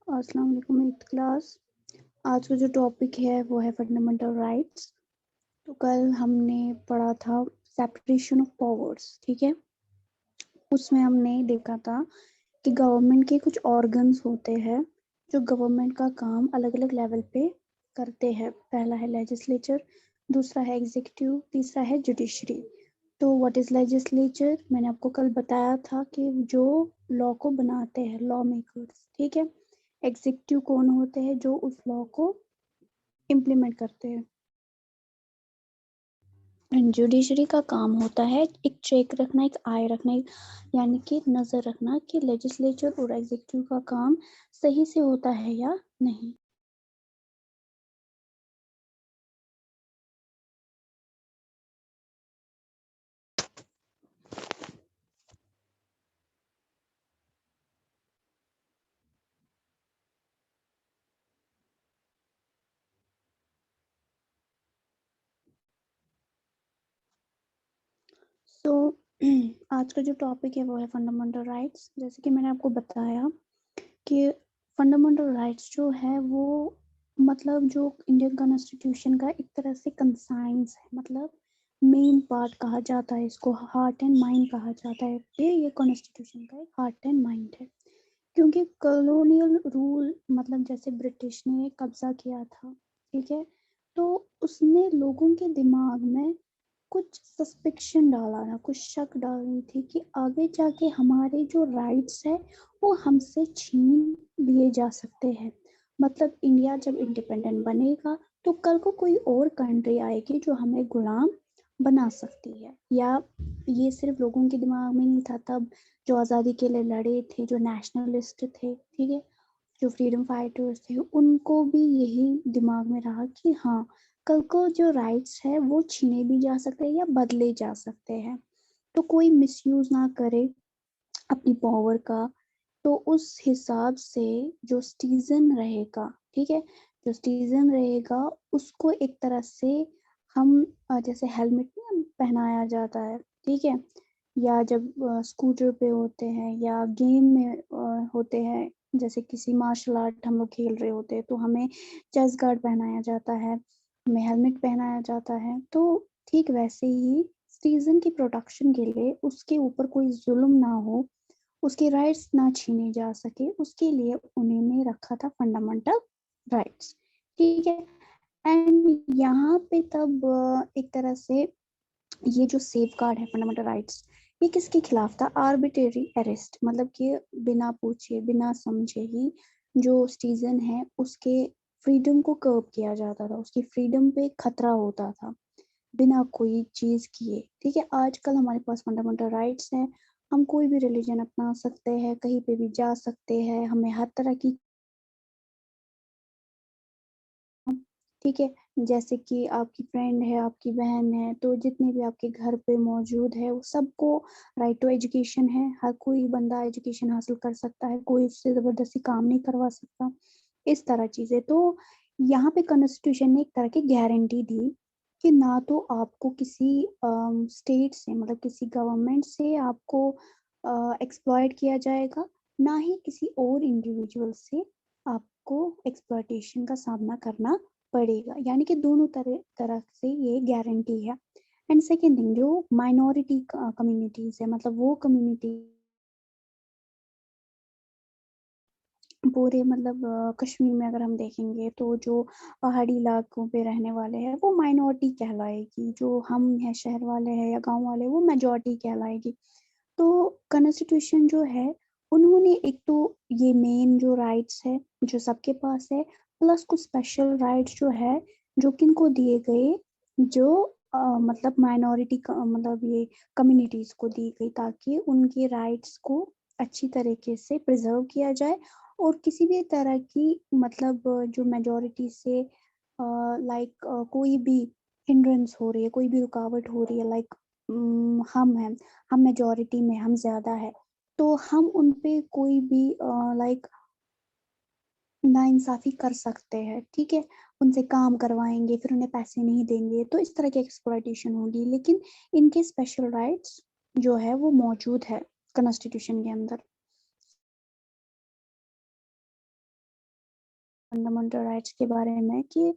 अस्सलाम वालेकुम eighth class. आज का जो टॉपिक है वो है फंडामेंटल राइट्स। तो कल हमने पढ़ा था सेपरेशन ऑफ पावर्स, ठीक है। उसमें हमने देखा था कि गवर्नमेंट के कुछ ऑर्गन्स होते हैं जो गवर्नमेंट का काम अलग अलग लेवल पे करते हैं। पहला है लेजिस्लेचर, दूसरा है एग्जीक्यूटिव, तीसरा है जुडिशरी। तो व्हाट इज लेजिस्लेचर, मैंने आपको कल बताया था कि जो लॉ को बनाते हैं, लॉ मेकर्स, ठीक है। एग्जीक्यूटिव कौन होते हैं, जो उस लॉ को इम्प्लीमेंट करते हैं। जुडिशरी का काम होता है एक चेक रखना, एक आई रखना, यानी कि नजर रखना कि लेजिस्लेचर और एग्जीक्यूटिव का काम सही से होता है या नहीं। तो आज का जो टॉपिक है वो है फंडामेंटल राइट्स। जैसे कि मैंने आपको बताया कि फंडामेंटल राइट्स जो है वो मतलब जो इंडियन कॉन्स्टिट्यूशन का एक तरह से कंसाइंस है, मतलब मेन पार्ट कहा जाता है इसको, हार्ट एंड माइंड कहा जाता है। ये कॉन्स्टिट्यूशन का एक हार्ट एंड माइंड है, क्योंकि कॉलोनियल रूल मतलब जैसे ब्रिटिश ने कब्जा किया था, ठीक है। तो उसने लोगों के दिमाग में कुछ सस्पेक्शन डाला ना, कुछ शक डाली थी कि आगे जाके हमारे जो राइट्स है वो हमसे छीन लिए जा सकते हैं। मतलब इंडिया जब इंडिपेंडेंट बनेगा तो कल को कोई और कंट्री आएगी जो हमें गुलाम बना सकती है। या ये सिर्फ लोगों के दिमाग में नहीं था, तब जो आज़ादी के लिए लड़े थे, जो नेशनलिस्ट थे, ठीक है, जो फ्रीडम फाइटर्स थे, उनको भी यही दिमाग में रहा कि हाँ, कल को जो राइट्स है वो छीने भी जा सकते हैं या बदले जा सकते हैं। तो कोई मिसयूज ना करे अपनी पावर का। तो उस हिसाब से जो सिटीजन रहेगा, ठीक है, जो सिटीजन रहेगा उसको एक तरह से हम जैसे हेलमेट में पहनाया जाता है, ठीक है, या जब स्कूटर पे होते हैं या गेम में होते हैं, जैसे किसी मार्शल आर्ट हम लोग खेल रहे होते हैं तो हमें चेस्ट गार्ड पहनाया जाता है, हमें हेलमेट पहनाया जाता है। तो ठीक वैसे ही सिटीजन की प्रोटेक्शन के लिए उसके ऊपर कोई जुल्म ना हो, उसके राइट्स ना छीने जा सके, उसके लिए उन्होंने रखा था फंडामेंटल राइट्स, ठीक है। एंड यहाँ पे तब एक तरह से ये जो सेफ गार्ड है फंडामेंटल राइट्स, ये किसके खिलाफ था? आर्बिट्रेरी अरेस्ट, मतलब कि बिना पूछे बिना समझे ही जो सिटीजन है उसके फ्रीडम को कर्ब किया जाता था, उसकी फ्रीडम पे खतरा होता था बिना कोई चीज किए, ठीक है। आजकल हमारे पास फंडामेंटल राइट्स हैं, हम कोई भी रिलीजन अपना सकते हैं, कहीं पे भी जा सकते हैं, हमें हर तरह की, ठीक है। जैसे कि आपकी फ्रेंड है, आपकी बहन है, तो जितने भी आपके घर पे मौजूद है वो सबको राइट टू एजुकेशन है। हर कोई बंदा एजुकेशन हासिल कर सकता है, कोई उससे ज़बरदस्ती काम नहीं करवा सकता, इस तरह चीज़ें। तो यहाँ पे कॉन्स्टिट्यूशन ने एक तरह की गारंटी दी कि ना तो आपको किसी स्टेट से, मतलब किसी गवर्नमेंट से आपको एक्सप्लॉइट किया जाएगा, ना ही किसी और इंडिविजुअल से आपको एक्सप्लॉइटेशन का सामना करना पड़ेगा। यानी कि दोनों तरह से ये गारंटी है। एंड सेकेंड थिंग, जो माइनॉरिटी कम्युनिटीज है, मतलब वो कम्युनिटी पूरे मतलब कश्मीर में अगर हम देखेंगे तो जो पहाड़ी इलाकों पे रहने वाले हैं वो माइनॉरिटी कहलाएगी, जो हम हैं शहर वाले हैं या गांव वाले वो मेजॉरिटी कहलाएगी। तो कॉन्स्टिट्यूशन जो है, उन्होंने एक तो ये मेन जो राइट्स है जो सबके पास है, प्लस कुछ स्पेशल राइट्स जो है जो किनको दिए गए, जो मतलब माइनॉरिटी का मतलब ये कम्युनिटीज को दी गई, ताकि उनके राइट्स को अच्छी तरीके से प्रिजर्व किया जाए और किसी भी तरह की मतलब जो मेजॉरिटी से लाइक कोई भी हिंड्रेंस हो रही है, कोई भी रुकावट हो रही है, लाइक हम हैं, हम मेजॉरिटी में, हम ज्यादा है, तो हम उन पे कोई भी लाइक नाइंसाफी कर सकते हैं, ठीक है। उनसे काम करवाएंगे, फिर उन्हें पैसे नहीं देंगे, तो इस तरह की एक्सप्लॉइटेशन होगी। लेकिन इनके स्पेशल राइट्स जो है वो मौजूद है कॉन्स्टिट्यूशन के अंदर। फंडामेंटल राइट्स के बारे में कि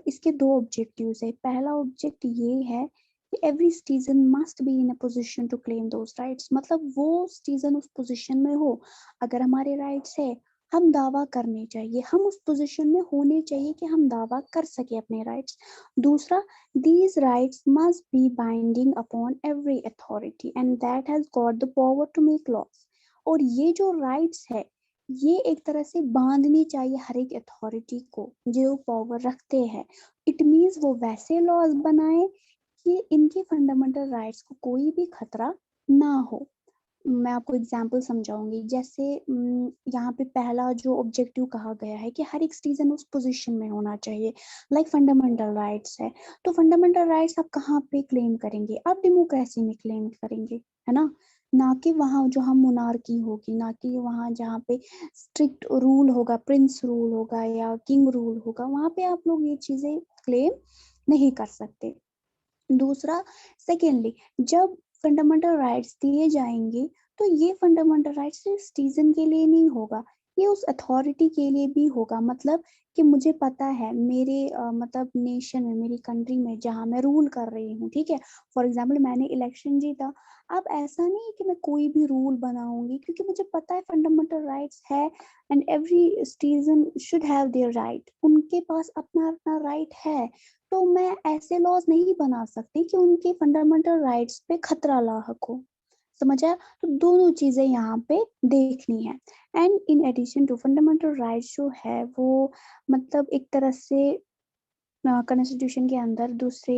इसके दो ऑब्जेक्टिव्स है। पहला ऑब्जेक्ट ये है कि every citizen must be in a position to claim those rights, मतलब वो सिटीजन उस पोजीशन में हो, अगर हमारे राइट्स है हम दावा करने चाहिए, हम उस पोजीशन में होने चाहिए कि हम दावा कर सके अपने राइट्स। दूसरा, these rights must be binding upon every authority and that has got the power to make laws। और ये जो राइट्स है ये एक तरह से बांधनी चाहिए हर एक अथॉरिटी को जो पावर रखते हैं। इट मीन्स वो वैसे लॉज बनाए कि इनके फंडामेंटल राइट्स को कोई भी खतरा ना हो। मैं आपको एग्जाम्पल समझाऊंगी। जैसे यहाँ पे पहला जो ऑब्जेक्टिव कहा गया है कि हर एक सिटीजन उस पोजीशन में होना चाहिए, लाइक फंडामेंटल राइट्स है। तो फंडामेंटल राइट्स आप कहाँ पे क्लेम करेंगे? आप डेमोक्रेसी में क्लेम करेंगे, है ना कि वहाँ जो हम मोनार्की होगी, ना कि वहाँ जहाँ पे स्ट्रिक्ट रूल होगा, प्रिंस रूल होगा या किंग रूल होगा, वहाँ पे आप लोग ये चीजें क्लेम नहीं कर सकते। दूसरा, सेकेंडली, जब फंडामेंटल राइट्स दिए जाएंगे तो ये फंडामेंटल राइट्स सिर्फ सिटीजन के लिए नहीं होगा, ये उस अथॉरिटी के लिए भी होगा। मतलब कि मुझे पता है मेरे मतलब नेशन में, मेरी कंट्री में जहाँ मैं रूल कर रही हूँ, ठीक है, फॉर एग्जाम्पल मैंने इलेक्शन जीता। अब ऐसा नहीं है कि मैं कोई भी रूल बनाऊंगी, क्योंकि मुझे पता है फंडामेंटल राइट्स है and every citizen should have their right, उनके पास अपना अपना राइट है। तो मैं ऐसे लॉज नहीं बना सकती कि उनके फंडामेंटल राइट्स पे खतरा लाक हो। समझ आया? तो दोनों चीजें यहाँ पे देखनी है। And in addition to fundamental rights जो है वो मतलब एक तरह से कॉन्स्टिट्यूशन के अंदर दूसरे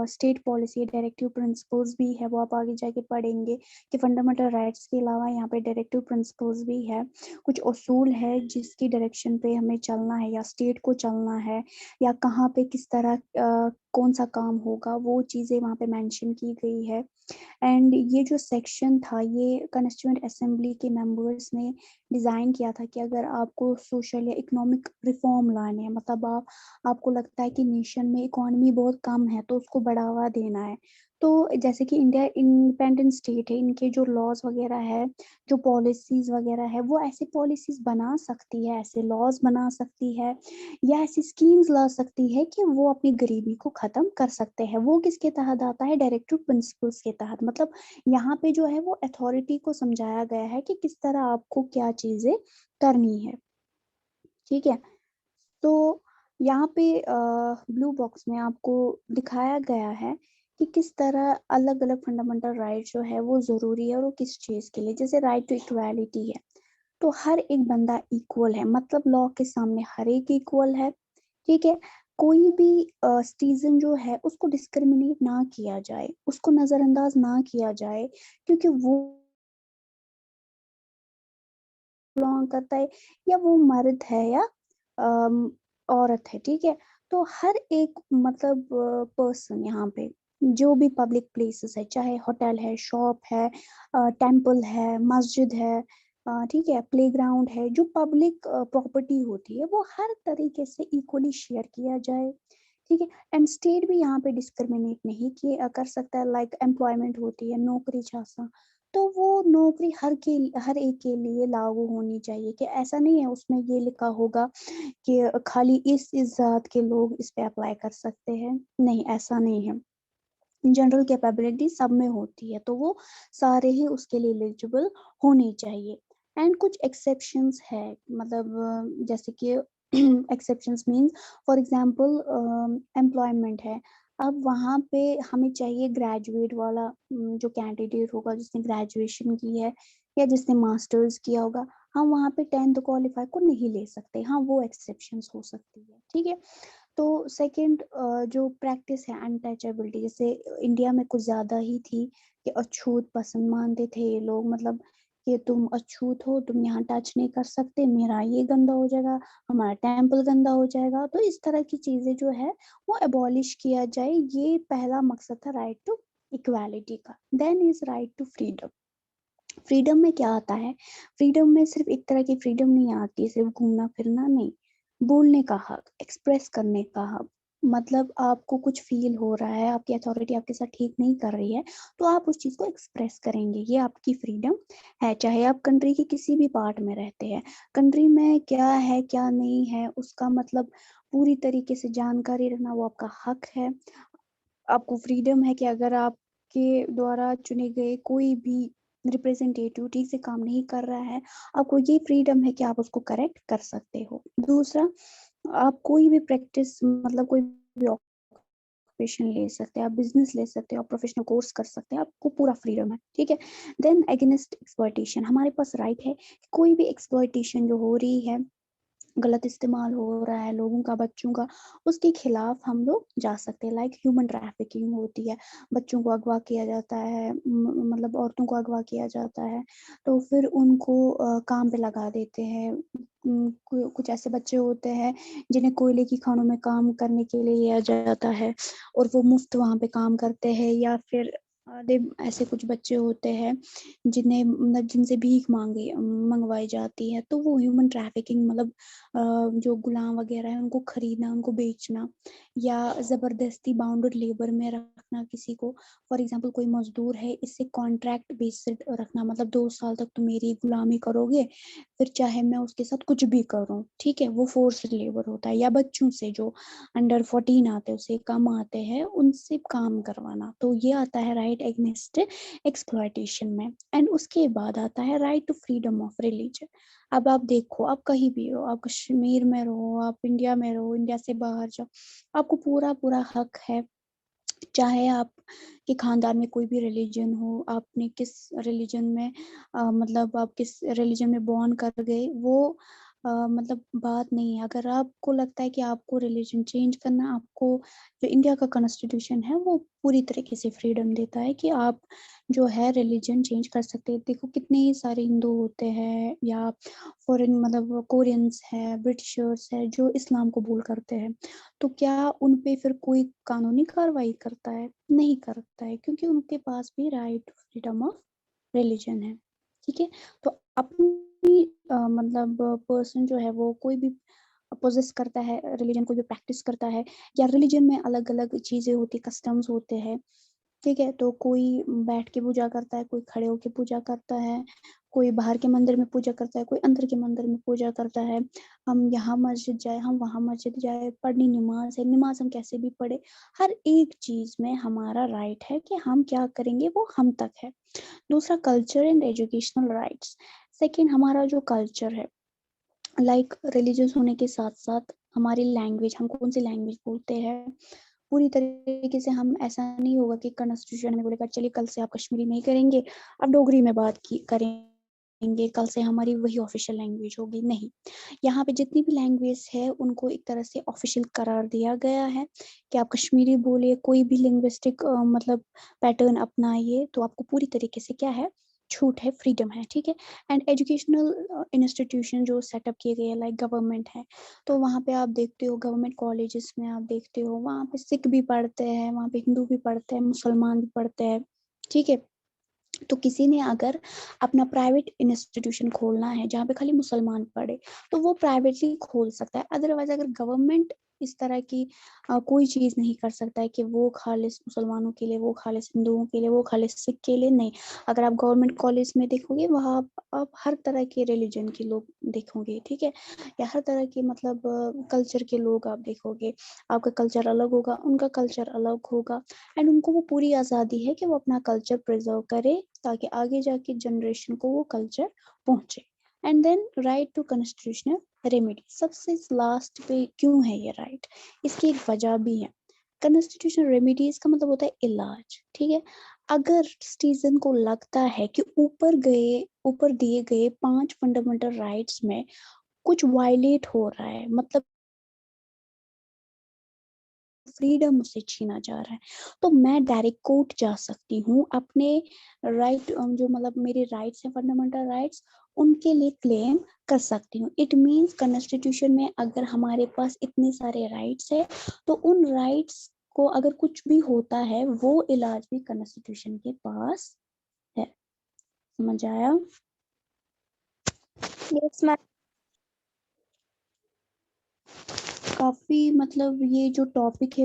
स्टेट पॉलिसी डायरेक्टिव प्रिंसिपल्स भी है, वो आप आगे जाके पढ़ेंगे कि फंडामेंटल राइट्स के अलावा यहाँ पे डायरेक्टिव प्रिंसिपल्स भी है, कुछ उसूल है जिसकी डायरेक्शन पे हमें चलना है या स्टेट को चलना है, या कहाँ पे किस तरह कौन सा काम होगा, वो चीज़ें वहाँ पे मेंशन की गई है। एंड ये जो सेक्शन था ये कॉन्स्टिट्यूएंट असेंबली के मेंबर्स ने डिज़ाइन किया था कि अगर आपको सोशल या इकोनॉमिक रिफॉर्म लाने हैं, मतलब आपको लगता है कि नेशन में इकोनॉमी बहुत कम है तो उसको बढ़ावा देना है, तो जैसे कि इंडिया इंडिपेंडेंट स्टेट है, इनके जो लॉज वगैरह है, जो पॉलिसीज वगैरह है, वो ऐसे पॉलिसीज बना सकती है, ऐसे लॉज बना सकती है या ऐसी स्कीम्स ला सकती है कि वो अपनी गरीबी को खत्म कर सकते हैं। वो किसके तहत आता है? डायरेक्टिव प्रिंसिपल्स के तहत। मतलब यहाँ पे जो है वो अथॉरिटी को समझाया गया है कि किस तरह आपको क्या चीजें करनी है, ठीक है। तो यहाँ पे ब्लू बॉक्स में आपको दिखाया गया है कि किस तरह अलग अलग फंडामेंटल राइट जो है वो जरूरी है और वो किस चीज के लिए। जैसे राइट टू इक्वालिटी है, तो हर एक बंदा इक्वल है, मतलब लॉ के सामने हर एक इक्वल है, ठीक है। कोई भी सिटीजन जो है उसको डिस्क्रिमिनेट ना किया जाए, उसको नजरअंदाज ना किया जाए, क्योंकि वो बिलोंग करता है या वो मर्द है या औरत है, ठीक है। तो हर एक मतलब पर्सन यहाँ पे जो भी पब्लिक प्लेसेस है, चाहे होटल है, शॉप है, टेम्पल है, मस्जिद है, ठीक है, प्लेग्राउंड है, जो पब्लिक प्रॉपर्टी होती है वो हर तरीके से इक्वली शेयर किया जाए, ठीक है। एंड स्टेट भी यहाँ पे डिस्क्रिमिनेट नहीं किए कर सकता है, लाइक एम्प्लॉयमेंट होती है, नौकरी जैसा, तो वो नौकरी हर एक के लिए लागू होनी चाहिए। कि ऐसा नहीं है उसमें ये लिखा होगा कि खाली इस जात के लोग इस पे अप्लाई कर सकते हैं, नहीं, ऐसा नहीं है। जनरल कैपेबिलिटी सब में होती है तो वो सारे ही उसके लिए एलिजिबल होने चाहिए। एंड कुछ एक्सेप्शंस है, मतलब जैसे कि exceptions means for example employment है। अब वहाँ पे हमें चाहिए ग्रेजुएट वाला जो कैंडिडेट होगा जिसने ग्रेजुएशन की है या जिसने मास्टर्स किया होगा, हम वहाँ पे 10th क्वालिफाई को नहीं ले सकते, हाँ वो एक्सेप्शंस हो सकती है, ठीक है। तो सेकंड जो प्रैक्टिस है अनटचेबिलिटी, जैसे इंडिया में कुछ ज़्यादा ही थी कि अछूत पसंद मानते थे ये लोग, मतलब कि तुम अछूत हो, तुम यहाँ टच नहीं कर सकते, मेरा ये गंदा हो जाएगा, हमारा टेम्पल गंदा हो जाएगा। तो इस तरह की चीज़ें जो है वो एबॉलिश किया जाए, ये पहला मकसद था राइट टू इक्वालिटी का। Then is right to freedom. Freedom में क्या आता है? फ्रीडम में सिर्फ एक तरह की फ्रीडम नहीं आती है, सिर्फ घूमना फिरना नहीं, बोलने का हक, एक्सप्रेस करने का हक, मतलब आपको कुछ फील हो रहा है, आपकी अथॉरिटी आपके साथ ठीक नहीं कर रही है, तो आप उस चीज को एक्सप्रेस करेंगे, ये आपकी फ्रीडम है। चाहे आप कंट्री के किसी भी पार्ट में रहते हैं, कंट्री में क्या है क्या नहीं है उसका मतलब पूरी तरीके से जानकारी रखना वो आपका हक है। आपको फ्रीडम है कि अगर आपके द्वारा चुने गए कोई भी रिप्रेजेंटेटिव ठीक से काम नहीं कर रहा है, आपको ये फ्रीडम है कि आप उसको करेक्ट कर सकते हो। दूसरा, आप कोई भी प्रैक्टिस मतलब कोई भी ऑक्यूपेशन ले सकते हैं, आप बिजनेस ले सकते हो, आप प्रोफेशनल कोर्स कर सकते हैं, आपको पूरा फ्रीडम है, ठीक है। देन अगेंस्ट एक्सप्लॉयटेशन, हमारे पास राइट है कि कोई भी एक्सप्लॉयटेशन जो हो रही है, गलत इस्तेमाल हो रहा है लोगों का, बच्चों का, उसके खिलाफ हम लोग जा सकते हैं। लाइक ह्यूमन ट्रैफिकिंग होती है, बच्चों को अगवा किया जाता है, मतलब औरतों को अगवा किया जाता है, तो फिर उनको काम पे लगा देते हैं। कुछ ऐसे बच्चे होते हैं जिन्हें कोयले की खानों में काम करने के लिए लिया जाता है और वो मुफ्त वहाँ पे काम करते हैं। या फिर आधे ऐसे कुछ बच्चे होते हैं जिन्हें मतलब जिनसे भीख मांगी मंगवाई जाती है, तो वो ह्यूमन ट्रैफिकिंग मतलब जो गुलाम वगैरह है उनको खरीदना, उनको बेचना, या जबरदस्ती बाउंडेड लेबर में रखना किसी को। फॉर एग्जांपल कोई मजदूर है, इससे कॉन्ट्रैक्ट बेस्ड रखना, मतलब 2 साल तक तुम मेरी गुलामी करोगे, फिर चाहे मैं उसके साथ कुछ भी करूं, ठीक है, वो फोर्स्ड लेबर होता है। या बच्चों से जो अंडर 14 आते हैं, उससे कम आते हैं, उनसे काम करवाना, तो ये आता है राइट एग्नेस्ट एक्सप्लॉयटेशन में। एंड उसके बाद आता है right to freedom of religion. अब आप देखो, आप कहीं भी हो, आप कश्मीर में रहो, आप इंडिया में रहो, इंडिया से बाहर जाओ, आपको पूरा पूरा हक है, चाहे आप के खानदान में कोई भी रिलीजन हो, आपने किस रिलीजन में मतलब आप किस रिलीजन में बॉर्न कर गए, वो मतलब बात नहीं है। अगर आपको लगता है कि आपको रिलीजन चेंज करना, आपको जो इंडिया का कॉन्स्टिट्यूशन है वो पूरी तरीके से फ्रीडम देता है कि आप जो है रिलीजन चेंज कर सकते हैं। देखो कितने ही सारे हिंदू होते हैं या फॉरेन मतलब कोरियंस है, ब्रिटिशर्स है जो इस्लाम कबूल करते हैं, तो क्या उन पे फिर कोई कानूनी कार्रवाई करता है? नहीं करता है, क्योंकि उनके पास भी right to freedom of religion है, ठीक है। तो अपनी मतलब पर्सन जो है वो कोई भी पोजेस करता है रिलीजन, कोई भी प्रैक्टिस करता है, या रिलीजन में अलग अलग चीजें होती, कस्टम्स होते हैं, ठीक है। तो कोई बैठ के पूजा करता है, कोई खड़े होके पूजा करता है, कोई बाहर के मंदिर में पूजा करता है, कोई अंदर के मंदिर में पूजा करता है। हम यहाँ मस्जिद जाए, हम वहाँ मस्जिद जाए, पढ़नी नमाज है, नमाज हम कैसे भी पढ़े, हर एक चीज में हमारा राइट है कि हम क्या करेंगे वो हम तक है। दूसरा, culture and educational rights. Second, हमारा जो कल्चर है, लाइक रिलीजियस होने के साथ साथ हमारी लैंग्वेज, हम कौन सी लैंग्वेज बोलते हैं, पूरी तरीके से हम ऐसा नहीं होगा कि कॉन्स्टिट्यूशन में बोलेगा चलिए कल से आप कश्मीरी नहीं करेंगे, अब डोगरी में बात की करेंगे, कल से हमारी वही ऑफिशियल लैंग्वेज होगी, नहीं। यहाँ पे जितनी भी लैंग्वेज है उनको एक तरह से ऑफिशियल करार दिया गया है कि आप कश्मीरी बोलिए, कोई भी लिंग्विस्टिक मतलब पैटर्न अपनाइए, तो आपको पूरी तरीके से क्या है, छूट है, फ्रीडम है, ठीक है। एंड एजुकेशनल इंस्टीट्यूशन जो सेटअप किए गए हैं लाइक गवर्नमेंट है, तो वहाँ पे आप देखते हो गवर्नमेंट कॉलेजेस में आप देखते हो वहाँ पे सिख भी पढ़ते हैं, वहाँ पे हिंदू भी पढ़ते हैं, मुसलमान भी पढ़ते हैं, ठीक है। तो किसी ने अगर अपना प्राइवेट इंस्टीट्यूशन खोलना है जहाँ पे खाली मुसलमान पढ़े, तो वो प्राइवेटली खोल सकता है। अदरवाइज अगर गवर्नमेंट इस तरह की कोई चीज नहीं कर सकता है कि वो खालिस मुसलमानों के लिए, वो खालिस हिंदुओं के लिए, वो खालिस सिख के लिए, नहीं। अगर आप गवर्नमेंट कॉलेज में देखोगे वहाँ आप हर तरह के रिलीजन के लोग देखोगे, ठीक है, या हर तरह के मतलब कल्चर के लोग आप देखोगे। आपका कल्चर अलग होगा, उनका कल्चर अलग होगा, एंड उनको वो पूरी आज़ादी है कि वो अपना कल्चर प्रिजर्व करे ताकि आगे जाके जनरेशन को वो कल्चर पहुंचे। And then right to constitutional remedy, सबसे लास्ट पे क्यों है ये राइट, इसकी एक वजह भी है। कॉन्स्टिट्यूशनल रेमेडीज का मतलब होता है इलाज, ठीक है। अगर सिटीजन को लगता है कि ऊपर दिए गए 5 फंडामेंटल राइट्स में कुछ वायलेट हो रहा है, मतलब फ्रीडम उससे छीना जा रहा है, तो मैं डायरेक्ट कोर्ट जा सकती हूँ, अपने राइट जो मतलब मेरे राइट्स हैं, फंडामेंटल राइट्स, उनके लिए क्लेम कर सकती हूँ। इट मीन्स कॉन्स्टिट्यूशन में अगर हमारे पास इतने सारे राइट्स है, तो उन राइट्स को अगर कुछ भी होता है वो इलाज भी कॉन्स्टिट्यूशन के पास है। समझ आया? Yes ma'am. काफ़ी मतलब ये जो टॉपिक है